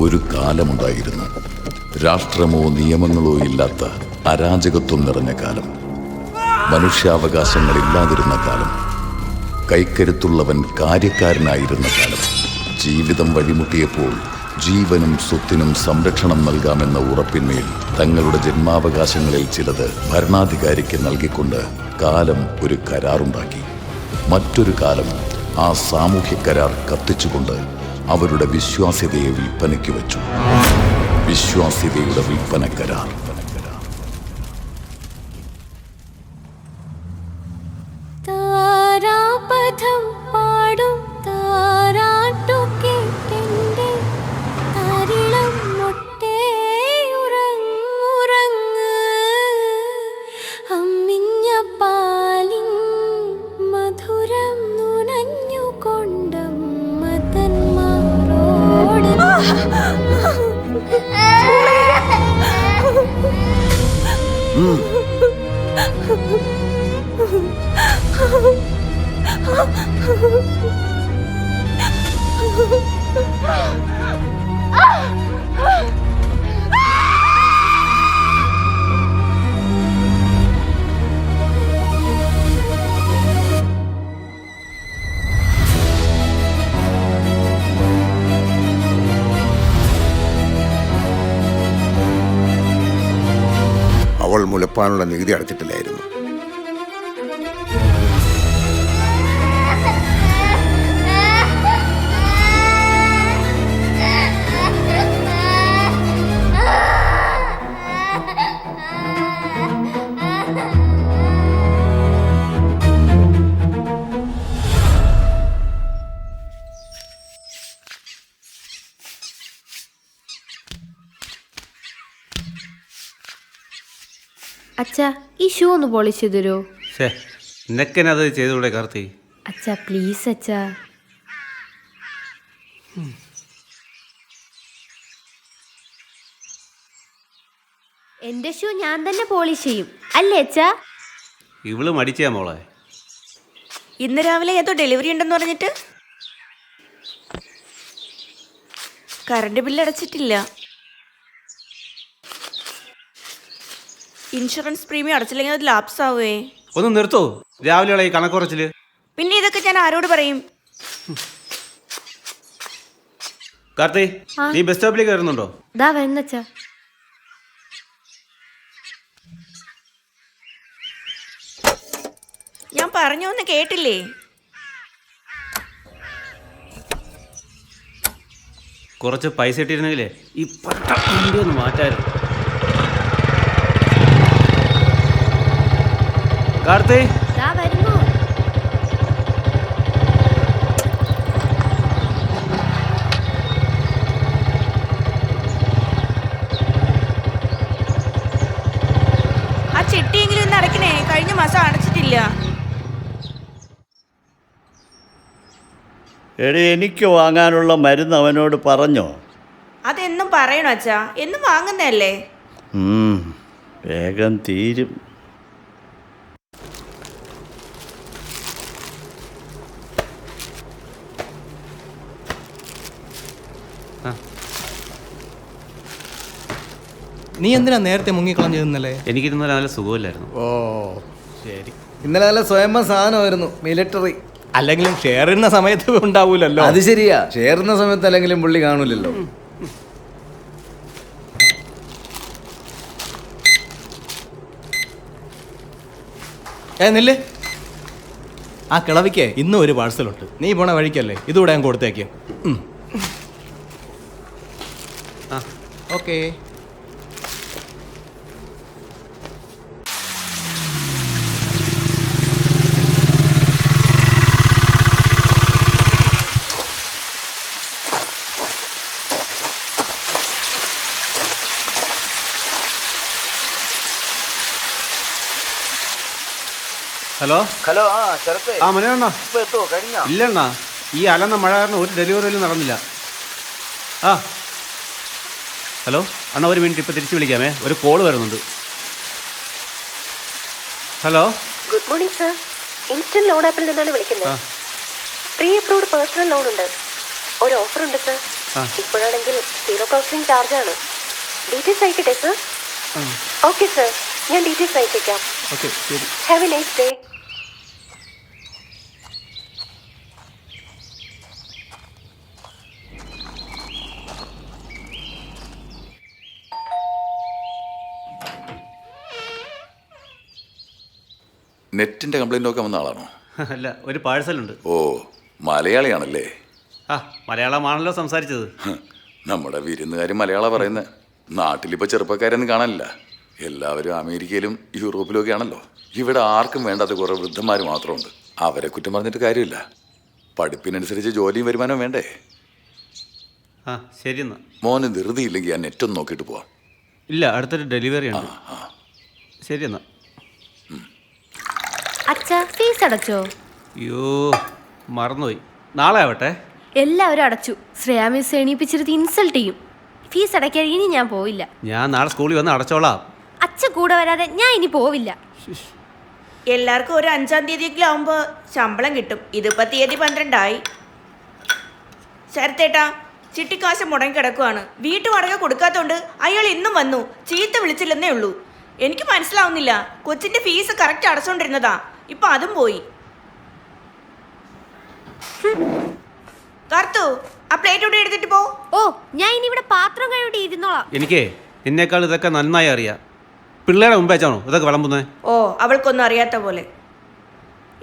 ഒരു കാലമുണ്ടായിരുന്നു. രാഷ്ട്രമോ നിയമങ്ങളോ ഇല്ലാത്ത അരാജകത്വം നിറഞ്ഞ കാലം. മനുഷ്യാവകാശങ്ങളില്ലാതിരുന്ന കാലം. കൈക്കരുത്തുള്ളവൻ കാര്യക്കാരനായിരുന്ന കാലം. ജീവിതം വഴിമുട്ടിയപ്പോൾ ജീവനും സ്വത്തിനും സംരക്ഷണം നൽകാമെന്ന ഉറപ്പിന്മേൽ തങ്ങളുടെ ജന്മാവകാശങ്ങളിൽ ചിലത് ഭരണാധികാരിക്ക് നൽകിക്കൊണ്ട് കാലം ഒരു കരാറുണ്ടാക്കി. മറ്റൊരു കാലം ആ സാമൂഹ്യ കരാർ കത്തിച്ചുകൊണ്ട് അവരുടെ വിശ്വാസ്യതയെ വിൽപ്പനയ്ക്ക് വെച്ചു. വിശ്വാസ്യതയുടെ വിൽപ്പന കരാർ. അവൾ മുലപ്പാനുള്ള നികുതി അടച്ചിട്ടില്ലായിരുന്നു. അച്ഛാ, ഈ ഷൂ ഒന്ന് പോളിഷ് ചെയ്ത് തരുമോ? നിനക്കെന്നത് ചെയ്തൂടെ കാർത്തി? അച്ഛാ പ്ലീസ് അച്ഛാ. എന്റെ ഷൂ ഞാൻ തന്നെ പോളിഷ് ചെയ്യും, അല്ലേ അച്ഛാ? ഇവള് മടിച്ചാ മോളെ. ഇന്ന് രാവിലെ ഏതോ ഡെലിവറി ഉണ്ടെന്ന് പറഞ്ഞിട്ട് കറണ്ട് ബില്ല് അടച്ചിട്ടില്ല. ഇൻഷുറൻസ് പ്രീമിയം അടച്ചില്ലെങ്കിൽ അത് ലാപ്സ് ആവേ. ഒന്ന് നിർത്തോ രാവിലെ ഈ കണക്കുറച്ചില്. പിന്നെ ഇതൊക്കെ ഞാൻ ആരോട് പറയും? കാർത്തി, നീ ബസ് സ്റ്റോപ്പിലേക്ക് വരുന്നുണ്ടോ? ദാ വരുന്നച്ചാ. ഞാൻ പറഞ്ഞൊന്നും കേട്ടില്ലേ? കുറച്ച് പൈസ ഇട്ടിരുന്നെങ്കിലേ ഈ പട്ടി ഒന്ന് മാറ്റായിരുന്നു. കാർത്തി, ദാ വരുന്നു. ആ ചിട്ടിയെങ്കിലും ഒന്ന് അടയ്ക്കണേ, കഴിഞ്ഞ മാസം അടച്ചിട്ടില്ല. എടി, എനിക്ക് വാങ്ങാനുള്ള മരുന്ന് അവനോട് പറഞ്ഞോ? അതെന്നും പറയണോ അച്ഛാ? എന്നും വാങ്ങുന്നതല്ലേ? വേഗം തീരും. നീ എന്തിനാ നേരത്തെ മുങ്ങിക്കളഞ്ഞിരുന്നല്ലേ? എനിക്ക് ഇന്നലെ നല്ല സുഖമില്ലായിരുന്നു. ഓ ശരി. ഇന്നലെ നല്ല സ്വയംഭ സാധനമായിരുന്നു, മിലിറ്ററി. അല്ലെങ്കിലും ഷെയർ ഇടുന്ന സമയത്ത് ഉണ്ടാവൂലല്ലോ. അത് ശരിയാ, ഷെയർ ഇടുന്ന സമയത്ത് അല്ലെങ്കിലും പുള്ളി കാണൂലല്ലോ. നില്ല്. ആ കിളവിക്ക് ഇന്നും ഒരു പാഴ്സലുണ്ട്. നീ പോണ വഴിക്കല്ലേ, ഇതുകൂടെ ഞാൻ കൊടുത്തേക്കും. ഓക്കേ. ഹലോ ഹലോ, ശരത്തേ. ആ മനോണ്ണ, ഇപ്പൊ എത്തുവോ? കഴിഞ്ഞോ? ഇല്ലണ്ണ, ഈ അലന്ന മഴ കാരണം ഒരു ഡെലിവറിയിലും നടന്നില്ല. ആ ഹലോ അണ്ണ, ഒരു മിനിറ്റ്, ഇപ്പം തിരിച്ച് വിളിക്കാമേ, ഒരു കോള് വരുന്നുണ്ട്. Hello, good morning sir. Instant loan ആപ്പിൽ നിന്നാണ് വിളിക്കുന്നത്. പ്രീ അപ്രൂവ്ഡ് പേഴ്സണൽ ലോൺ ഉണ്ട്. ഒരു ഓഫർ ഉണ്ട് സർ. ഇപ്പോഴാണെങ്കിൽ 0 ക്രോസിംഗ് ചാർജ് ആണ്. ഡീറ്റെയിൽസ് അയക്കട്ടെ സർ? ഓക്കെ സർ, ഞാൻ ഡീറ്റെയിൽസ് അയച്ചേക്കാം. ഓക്കെ ശരി. Have a nice day. നെറ്റിന്റെ കംപ്ലൈന്റ് ഒക്കെ വന്ന ആളാണോ? അല്ല, ഒരു പാഴ്സലുണ്ട്. ഓ, മലയാളിയാണല്ലേ? ആ, മലയാളമാണല്ലോ സംസാരിച്ചത്. നമ്മുടെ വിരുന്നുകാരും മലയാളം പറയുന്നത്. നാട്ടിലിപ്പോൾ ചെറുപ്പക്കാരൊന്നും കാണാനില്ല. എല്ലാവരും അമേരിക്കയിലും യൂറോപ്പിലും ഒക്കെ ആണല്ലോ. ഇവിടെ ആർക്കും വേണ്ടാത്ത കുറേ വൃദ്ധന്മാർ മാത്രമുണ്ട്. അവരെ കുറ്റം പറഞ്ഞിട്ട് കാര്യമില്ല. പഠിപ്പിനനുസരിച്ച് ജോലിയും വരുമാനവും വേണ്ടേ? ആ ശരി എന്നാ. മോന് ധൃതിയില്ലെങ്കിൽ ആ നെറ്റൊന്ന് നോക്കിയിട്ട് പോവാം. ഇല്ല, അടുത്തൊരു ഡെലിവറി ഉണ്ട്. ശരി എന്നാ. അച്ഛാ, ഫീസ് അടച്ചോ? അയ്യോ, മറന്നുപോയി. നാളെ ആവട്ടെ. എല്ലാവരും അടച്ചു. ശ്രേയ മിസ് എണീപ്പിച്ചിരുത്തി ഇൻസൾട്ട് ചെയ്യും. ഫീസ് അടയ്ക്കാൻ ഇനി ഞാൻ പോവില്ല. ഞാൻ നാളെ സ്കൂളിൽ വന്ന് അടച്ചോളാം. അച്ഛൻ കൂടെ വരാതെ ഞാൻ ഇനി പോവില്ല. എല്ലാവർക്കും ഒരു 5-ാം തീയതിയെങ്കിലും ആവുമ്പോൾ ശമ്പളം കിട്ടും. ഇതിപ്പോൾ തീയതി 12 ആയി. ശരത്തേട്ടാ, ചിട്ടിക്കാശ് മുടങ്ങി കിടക്കുവാണ്. വീട്ടുവാടക കൊടുക്കാത്തോണ്ട് അയാൾ ഇന്നും വന്നു. ചീത്ത വിളിച്ചില്ലെന്നേ ഉള്ളൂ. എനിക്ക് മനസ്സിലാവുന്നില്ല. കൊച്ചിന്റെ ഫീസ് കറക്റ്റ് അടച്ചോണ്ടിരുന്നതാ, ഇപ്പൊ അതും പോയി. കാർത്തു, ആ പ്ലേറ്റ് ഇവിടെ എടുത്തിട്ട് പോ. ഓ, ഞാൻ ഇനി ഇവിടെ പാത്രം കഴുകി ഇരുന്നോളാം. എനിക്ക് എന്നേക്കാൾ ഇതൊക്കെ നന്നായി അറിയാം. പിള്ളേരെ മുമ്പ് വെച്ചാണോ ഇതൊക്കെ വിളമ്പുന്നത്? ഓ, അവൾക്കൊന്നും അറിയാത്ത പോലെ.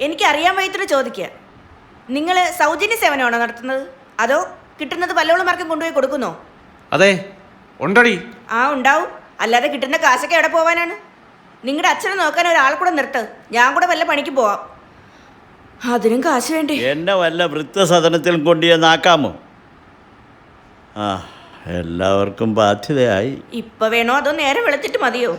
എനിക്ക് അറിയാൻ വയ്യത്തോട് ചോദിക്കുക. നിങ്ങൾ സൗജന്യ സേവനമാണോ നടത്തുന്നത്, അതോ കിട്ടുന്നത് പല്ലോളുമാർക്കും കൊണ്ടുപോയി കൊടുക്കുന്നോ? അതെ, ഉണ്ടടി. ആ, ഉണ്ടാവും. അല്ലാതെ കിട്ടുന്ന കാശൊക്കെ എവിടെ പോവാനാണ്? നിങ്ങളുടെ അച്ഛനെ നോക്കാൻ ഒരാൾ കൂടെ നിർത്ത്. ഞാൻ കൂടെ വല്ല പണിക്ക് പോവാം. അതിനും കാശ് വേണ്ടേ? എന്നെ വല്ല വൃദ്ധസദനത്തിൽ കൊണ്ടുചെന്നാക്കാമോ? ആ, എല്ലാവർക്കും ബാധ്യതയായി. ഇപ്പൊ വേണോ അതോ നേരെ വെളുത്തിട്ട് മതിയോ?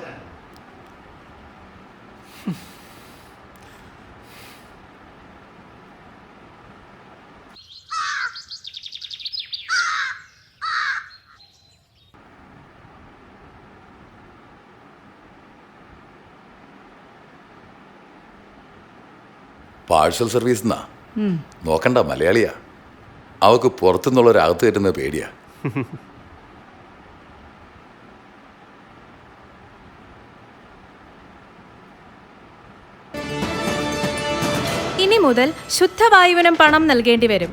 പാഴ്സൽ സർവീസ് എന്നാ നോക്കണ്ട, മലയാളിയാ. അവക്ക് പുറത്തുനിന്നുള്ളൊരകത്ത് കയറ്റുന്നത് പേടിയാ. ഇനി മുതൽ ശുദ്ധവായുവിനും പണം നൽകേണ്ടി വരും.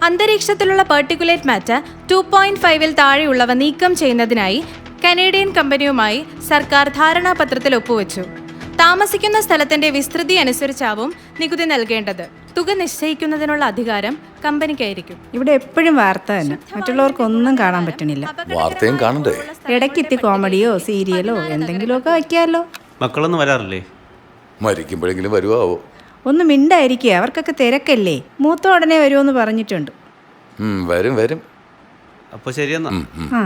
അന്തരീക്ഷത്തിലുള്ള പാർട്ടിക്കുലേറ്റ് മാറ്റർ 2.5-ൽ താഴെയുള്ളവ നീക്കം ചെയ്യുന്നതിനായി കനേഡിയൻ കമ്പനിയുമായി സർക്കാർ ധാരണാപത്രത്തിൽ ഒപ്പുവെച്ചു. താമസിക്കുന്ന സ്ഥലത്തിന്റെ വിസ്തൃതി അനുസരിച്ചാവും നികുതി നൽകേണ്ടത്. തുക നിശ്ചയിക്കുന്നതിനുള്ള അധികാരം കമ്പനിക്കായിരിക്കും. ഇവിടെ എപ്പോഴും വാർത്ത തന്നെ, മറ്റുള്ളവർക്കൊന്നും കാണാൻ പറ്റണില്ല. വാർത്തയും കാണണ്ടേ? ഇടയ്ക്കെത്തി കോമഡിയോ സീരിയലോ എന്തെങ്കിലുമൊക്കെ വയ്ക്കാമല്ലോ. മക്കളൊന്നും വരാറില്ലേ? മരിക്കുമ്പോഴെങ്കിലും വരുവാവോ? ഒന്ന് മിണ്ടായിരിക്കുക, അവർക്കൊക്കെ തിരക്കല്ലേ. മൂത്ത ഉടനെ വരുമെന്ന് പറഞ്ഞിട്ടുണ്ട്. വരും വരും. അപ്പോൾ ശരിയെന്നാ. ആ,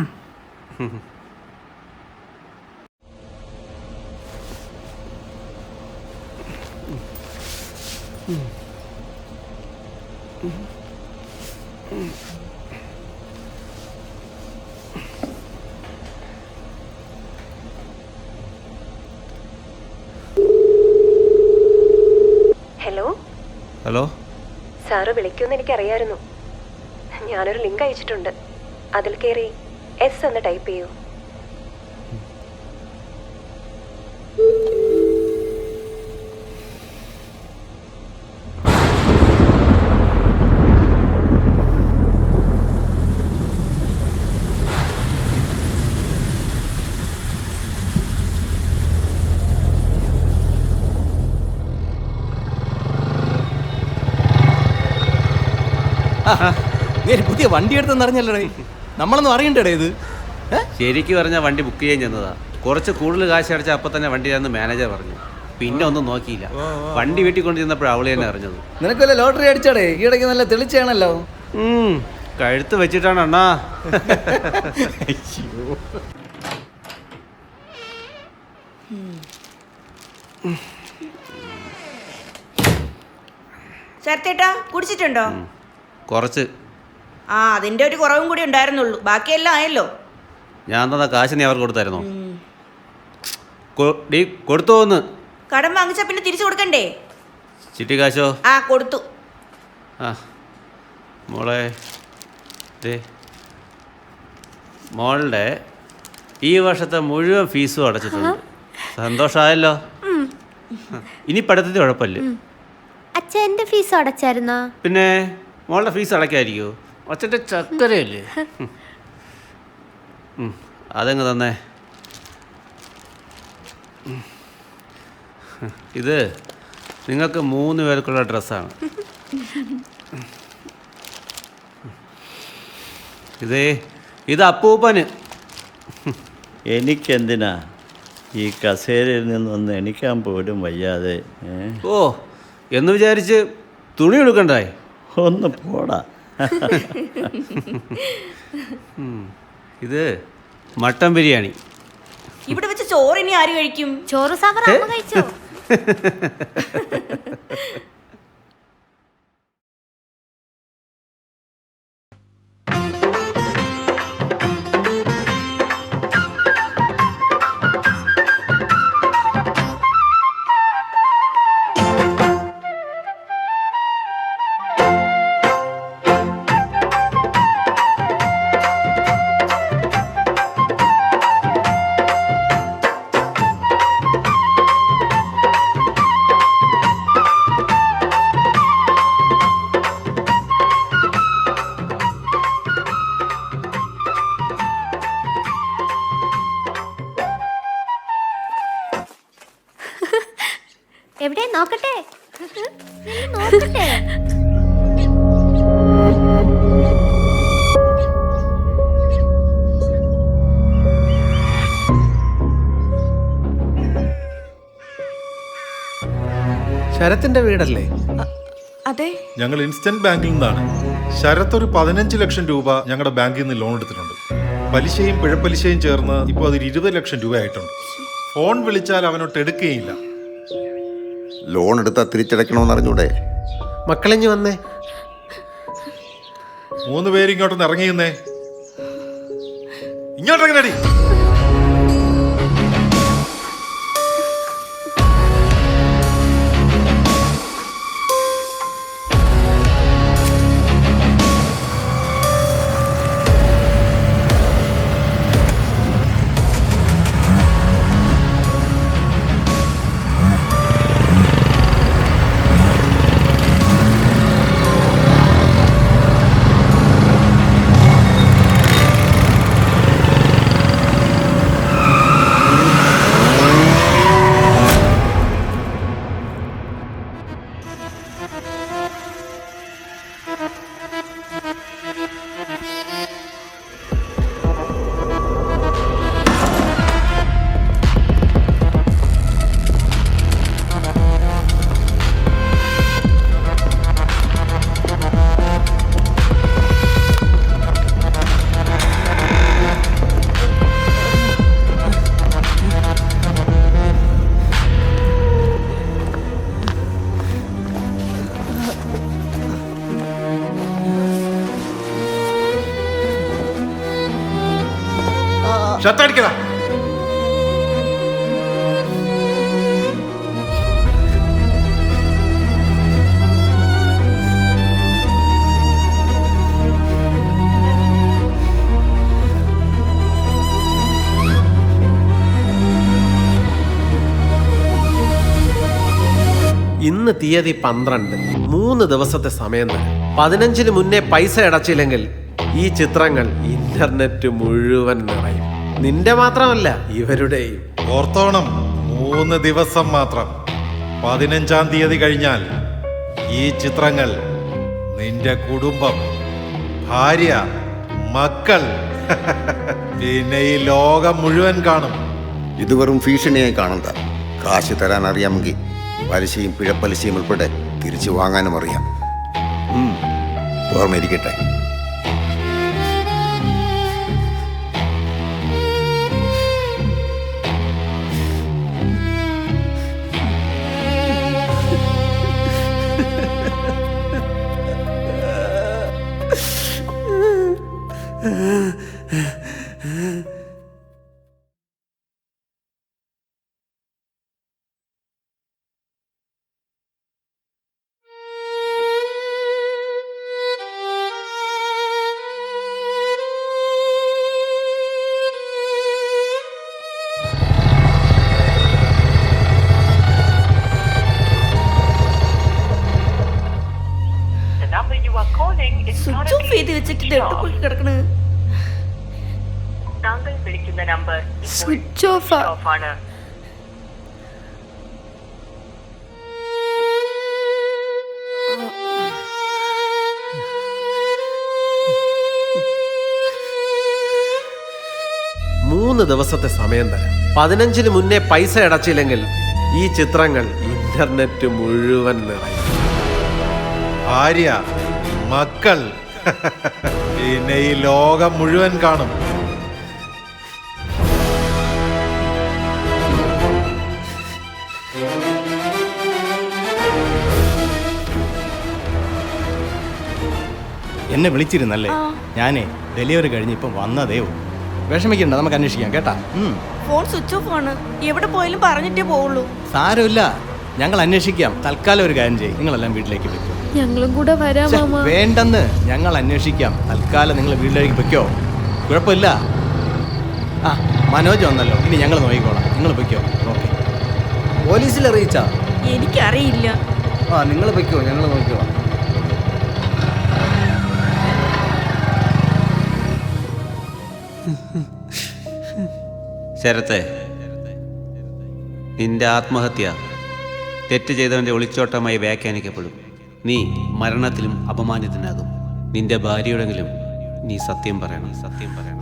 ഹലോ ഹലോ. സാറ് വിളിക്കുമെന്ന് എനിക്കറിയായിരുന്നു. ഞാനൊരു ലിങ്ക് അയച്ചിട്ടുണ്ട്. അതിൽ കയറി എസ് എന്ന് ടൈപ്പ് ചെയ്യൂ. നീ ഒരു പുതിയ വണ്ടി എടുത്തെന്ന് അറിഞ്ഞല്ലേ? നമ്മളൊന്നും അറിയണ്ടേ ഇത്? ശരിക്കും പറഞ്ഞാൽ വണ്ടി ബുക്ക് ചെയ്യാൻ ചെന്നതാ. കുറച്ച് കൂടുതൽ കാശ് അടച്ചാൽ അപ്പം തന്നെ വണ്ടി തന്ന് മാനേജർ പറഞ്ഞു. പിന്നെ ഒന്നും നോക്കിയില്ല. വണ്ടി വീട്ടിൽ കൊണ്ട് ചെന്നപ്പോഴാണ് അവള് തന്നെ അറിഞ്ഞത്. നിനക്കല്ലേ ലോട്ടറി അടിച്ചാടേ? ഈ ഇടയ്ക്ക് നല്ല തെളിച്ചാണല്ലോ. കഴുത്ത് വെച്ചിട്ടാണ് അണ്ണാ. ശരത്തേട്ടാ, കുടിച്ചിട്ടുണ്ടോ? കുറച്ച്. ആ, അതിന്റെ ഒരു കുറവും കൂടി ഉണ്ടായിരുന്നുള്ളൂ. ബാക്കിയെല്ലാം ആയല്ലോ. ഞാൻ തന്ന കാശ് നീ അവർക്ക് കൊടുത്തായിരുന്നോ? കൊടുത്തോന്ന്. കടം വാങ്ങിച്ചാ പിന്നെ തിരിച്ചു കൊടുക്കണ്ടേ? ചിട്ടി കാശോ? ആ, കൊടുത്തു. ആ മോളെ, മോളുടെ ഈ വർഷത്തെ മുഴുവൻ ഫീസും അടച്ചിട്ടുണ്ട്. സന്തോഷമായല്ലോ. ഇനി പഠിത്തത്തിൽ കുഴപ്പമില്ല. അച്ഛൻ എന്റെ ഫീസ് അടച്ചായിരുന്നോ? പിന്നെ മോളുടെ ഫീസ് അടയ്ക്കായിരിക്കുമോ? അച്ഛൻ്റെ ചക്കരയല്ലേ. അതങ്ങ് തന്നെ. ഇത് നിങ്ങൾക്ക് 3 പേർക്കുള്ള ഡ്രസ്സാണ്. ഇത് അപ്പൂപ്പന്. എനിക്കെന്തിനാ ഈ കസേരയിൽ നിന്നൊന്ന് എണിക്കാൻ പോലും വയ്യാതെ? ഓ, എന്ന് വിചാരിച്ച് തുണി എടുക്കണ്ടായി. ഒന്ന് പോടാ. ഇത് മട്ടൻ ബിരിയാണി. ഇവിടെ വെച്ച് ചോറ് ഇനി ആര് കഴിക്കും? ചോറ് സാഗർ അമ്മ കഴിച്ചോ? എവിടെ നോക്കട്ടെ? നോക്കട്ടെ. ശരത്തിന്റെ വീടല്ലേ? അതെ. ഞങ്ങൾ ഇൻസ്റ്റന്റ് ബാങ്കിൽ നിന്നാണ്. ശരത്ത് ഒരു 15 ലക്ഷം രൂപ ഞങ്ങളുടെ ബാങ്കിൽ നിന്ന് ലോൺ എടുത്തിട്ടുണ്ട്. പലിശയും പിഴപ്പലിശയും ചേർന്ന് ഇപ്പോൾ അതിൽ 20 ലക്ഷം രൂപ ആയിട്ടുണ്ട്. ഫോൺ വിളിച്ചാൽ അവനോട്ട് എടുക്കുകയില്ല. ലോൺ എടുത്താൽ തിരിച്ചടയ്ക്കണമെന്ന് അറിഞ്ഞൂടെ? മക്കളിഞ്ഞ് വന്നേ. 3 പേര് ഇങ്ങോട്ടൊന്ന് ഇറങ്ങിയെന്നേ. ഇങ്ങോട്ടിറങ്ങി. ഷർട്ടടിക്കടാ. ഇന്ന് തീയതി 12. 3 ദിവസത്തെ സമയം തരാം. 15-ന് മുന്നേ പൈസ അടച്ചില്ലെങ്കിൽ ഈ ചിത്രങ്ങൾ ഇന്റർനെറ്റ് മുഴുവൻ നിറയും. നിന്റെ മാത്രമല്ല, ഇവരുടെയും. ഓർത്തോണം, 3 ദിവസം മാത്രം. 15-ാം തീയതി കഴിഞ്ഞാൽ ഈ ചിത്രങ്ങൾ നിന്റെ കുടുംബം, ഭാര്യ, മക്കൾ, പിന്നെ ഈ ലോകം മുഴുവൻ കാണും. ഇത് വെറും ഭീഷണിയായി കാണണ്ട. കാശ് തരാൻ അറിയാമെങ്കിൽ പലിശയും പിഴപ്പലിശയും ഉൾപ്പെടെ തിരിച്ചു വാങ്ങാനും അറിയാം. ഓർമ്മയിരിക്കട്ടെ. ഓഫ് ചെയ്ത് വെച്ചിട്ട് ഇത് എവിടെ പോയി കിടക്കണ്? താങ്കൾ വിളിക്കുന്ന നമ്പർ സ്വിച്ച് ഓഫാ. ആണ്. മൂന്ന് ദിവസത്തെ സമയം തരാം. 15-ന് മുന്നേ പൈസ അടച്ചില്ലെങ്കിൽ ഈ ചിത്രങ്ങൾ ഇന്റർനെറ്റ് മുഴുവൻ നിറയും. ഭാര്യ, മക്കൾ, പിന്നെ ഈ ലോകം മുഴുവൻ കാണും. എന്നെ വിളിച്ചിരുന്നല്ലേ? ഞാനേ ഡെലിവറി കഴിഞ്ഞ് ഇപ്പം വന്നതേ ഉള്ളൂ. വിഷമിക്കണ്ട, നമുക്ക് അന്വേഷിക്കാം കേട്ടാ. ഫോൺ സ്വിച്ച് ഓഫ് ആണ്. എവിടെ പോയാലും പറഞ്ഞിട്ടേ പോവുള്ളൂ. സാരമില്ല, ഞങ്ങൾ അന്വേഷിക്കാം. തൽക്കാലം ഒരു കാര്യം ചെയ്യും, നിങ്ങളെല്ലാം വീട്ടിലേക്ക് വെക്കോ. ഞങ്ങളും കൂടെ വരാം മാമ. വേണ്ടെന്ന്, ഞങ്ങൾ അന്വേഷിക്കാം. തൽക്കാലം നിങ്ങൾ വീട്ടിലേക്ക് വെക്കോ, കുഴപ്പമില്ല. ആ, മനോജ് വന്നല്ലോ, ഇനി ഞങ്ങൾ നോക്കിക്കോളാം. നിങ്ങൾ വെക്കോ. ഓക്കെ. പോലീസിൽ അറിയിച്ചാ? എനിക്കറിയില്ല. ആ, നിങ്ങൾ വെക്കോ, ഞങ്ങൾ നോക്കിക്കോളാം. ശരത്തെ, നിന്റെ ആത്മഹത്യ തെറ്റ് ചെയ്തവൻ്റെ ഒളിച്ചോട്ടമായി വ്യാഖ്യാനിക്കപ്പെടും. നീ മരണത്തിലും അപമാനിതനാകും. നിന്റെ ഭാര്യയോടെങ്കിലും നീ സത്യം പറയണം. സത്യം പറയണം.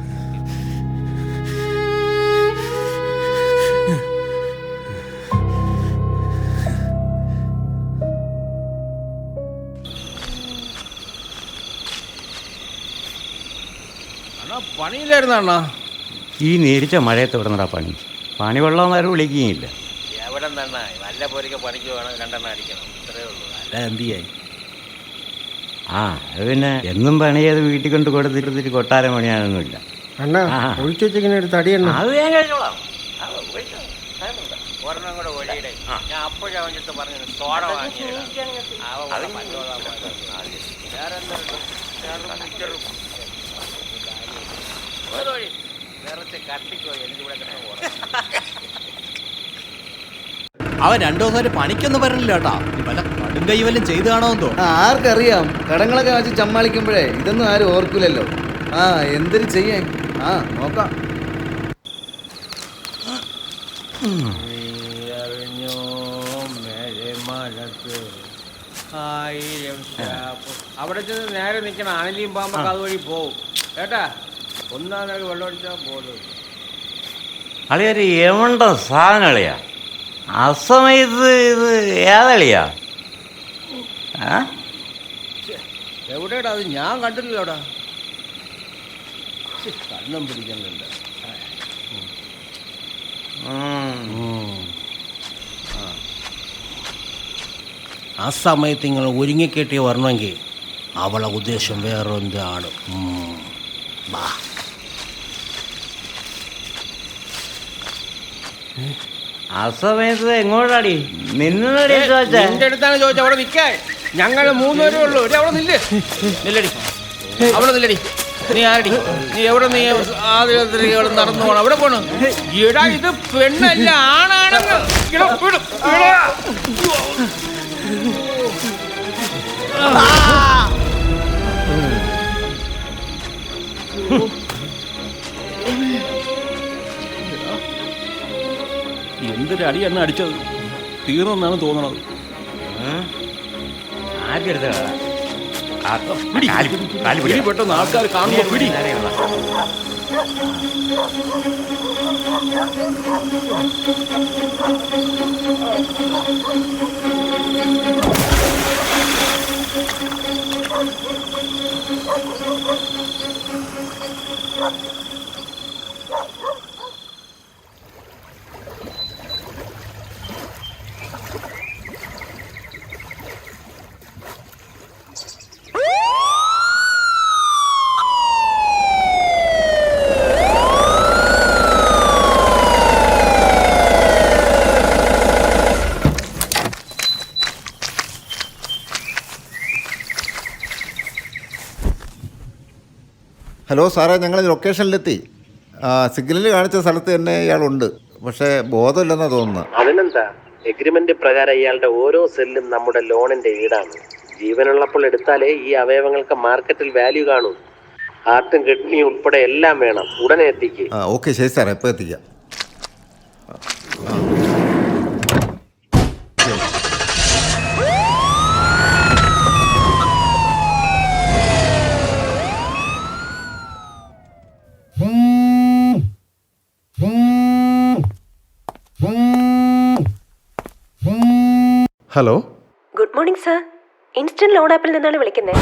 പണിയില്ലായിരുന്നു അണ്ണാ. ഈ നേരിച്ച മഴയത്ത് വിടുന്നടാ പണി. പണി വെള്ളമാരും വിളിക്കുകയില്ല. എവിടെ നിന്നാ നല്ല പോരിക്ക് പണിക്ക് വേണം, 2 എണ്ണം അടിക്കണം, ഇത്രേ ഉള്ളൂ. അല്ല എന്തിയായി? ആ, അത് പിന്നെ എന്നും പണി ചെയ്ത് വീട്ടിൽ കൊണ്ട് കൊടുത്തിട്ട് കൊട്ടാരം പണിയാനൊന്നുമില്ല. അണ്ണാ, ഒഴിച്ചു വെച്ചിങ്ങനെ ഒരു തടി എണ്ണ. അത് ഞാൻ കഴിഞ്ഞോളാം. ഒരെണ്ണം കൂടെ ഒഴിയുടെ. ഞാൻ അപ്പോഴും അവൻ്റെ പറഞ്ഞു സോഡ വാങ്ങിയത്. അവൻ 2 ദിവസം പണിക്കൊന്നും വരണില്ല കേട്ടാ. വല്ല കടും കൈ വല്ലതും ചെയ്ത് കാണുമെന്ന് തോന്നുന്നു. ആർക്കറിയാം, കടങ്ങളൊക്കെ വെച്ച് ചമ്മാളിക്കുമ്പോഴേ ഇതൊന്നും ആരും ഓർക്കൂലല്ലോ. ആ, എന്തിനു ചെയ്യാൻ? ആ, നോക്കാം. അവിടെ ചെന്ന് നേരെ നിൽക്കണം. അനലിയും പാമ്പൊക്കെ അതുവഴി പോവും കേട്ടാ. ഒന്നാം നേരം വെള്ളം അടിച്ചാൽ പോലും. അളിയൊരു എവണ്ട സാധനം അളിയാ. അസമയത്ത് ഇത് ഏതളിയാ? എവിടെയാടാ അത്? ഞാൻ കണ്ടില്ലല്ലോടാ. കണ്ണം പിടിക്കുന്നുണ്ട്. ആ സമയത്ത് നിങ്ങൾ ഒരുങ്ങിക്കെട്ടി വരണമെങ്കിൽ അവളെ ഉദ്ദേശം വേറൊന്താണ്. ആ സമയത്ത് എങ്ങോട്ടാടി? നിന്നോടെ നിന്റെ അടുത്താണ് ചോദിച്ചത്. അവിടെ നിൽക്കാൻ ഞങ്ങൾ 3 പേരേ ഉള്ളൂ. അവിടെ നില്ലേ, നില്ലടി, അവിടെ നില്ലടി. നീ ആരടി? നീ എവിടെ? നീ ആദ്യം നടന്നു പോണം. അവിടെ പോണു. ഇടാ, ഇത് പെണ്ണല്ല, ആണാണെന്ന്. എന്തൊരു അടി എണ്ണ അടിച്ചത് തീർന്നെന്നാണ് തോന്നണത്. പെട്ടെന്ന് ആൾക്കാർ കാണുമ്പോ പിടി. ഹലോ സാറേ, ഞങ്ങൾ ലൊക്കേഷനിലെത്തി. സിഗ്നൽ കാണിച്ച സ്ഥലത്ത് തന്നെ ഇയാളുണ്ട്. പക്ഷേ ബോധമില്ലെന്നാണ് തോന്നുന്നത്. അതിനെന്താ, എഗ്രിമെന്റ് പ്രകാരം ഇയാളുടെ ഓരോ സെല്ലും നമ്മുടെ ലോണിന്റെ ഈടാണ്. ജീവനുള്ളപ്പോൾ എടുത്താലേ ഈ അവയവങ്ങൾക്ക് മാർക്കറ്റിൽ വാല്യൂ കാണൂ. ഹാർട്ടും കിഡ്നിയും ഉൾപ്പെടെ എല്ലാം വേണം. ഉടനെ എത്തിക്ക്. ആ ഓക്കെ ശരി സാറേ, എപ്പോൾ എത്തിക്കാം. Hello, good morning sir. Instant loan ആപ്പിൽ നിന്നാണ് വിളിക്കുന്നത്.